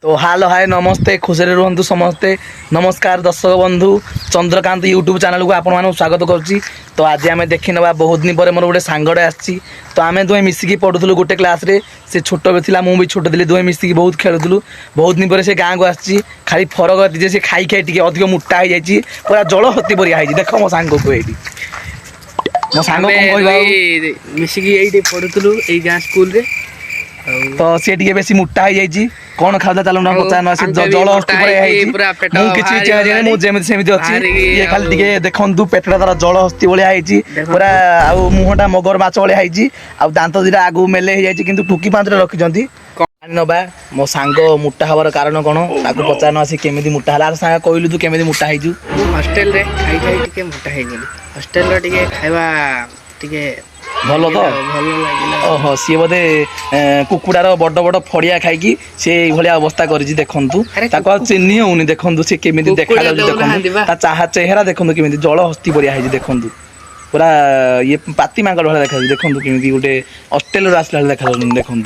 तो हालो हाय नमस्ते खुशी रुहतु समस्ते नमस्कार दर्शक बंधु चंद्रकांत यूट्यूब चैनल को आपण मानक स्वागत करुच्ची। तो आज आम देखी ना बहुत दिन पर मोर गोटे सांगड़े आसी तो आम दुहे मिसिकी पढ़ुलु गोटे क्लास रे से छोट भी था मुझे छोट थी दुहे मिसिकी बहुत खेलुलु बहुत दिन पर से गाँव को आसी खाली फरक जे से खाई खाई टी अधिक मोटा हो जाए पूरा जल हती परिया है देख मो सांग को ये मो सांग मिसिकी ये पढ़ुलु ये गाँ स्कूल रे तो सी टे बेसी मोटा हो जाए कौन खादा चलो ना पचार से जल हस्ती मुझे अच्छी ये खाली टे देखु पेटा तार जल हस्ती भाई पूरा आउ मुहटा मगर माछ भाई दांत दुटा आगू मेले हो जाए कि टुकी पाँच रखी नवा मो सांग मोटा हबार कारण कौन ताको पचार आसी केमी मोटा है सांग कहलु तू केमी मोटा है हॉस्टेल रे खाई खाई टिके मोटा है हॉस्टेल रे टिके खाइबा टिके भल तो ओहो सी बोधे कुकुड़ार बड़ बड़ फड़िया खाई से भाया अवस्था कर देखु चिन्ह होनी देखु सी केमी देखा देखो चाहा चेहरा देखु केमी जल हस्ती परिया देखु पूरा ये पाती मांगड़ भाई देखा देखु केमी गोटे हॉस्टेल आसला देखा देखु।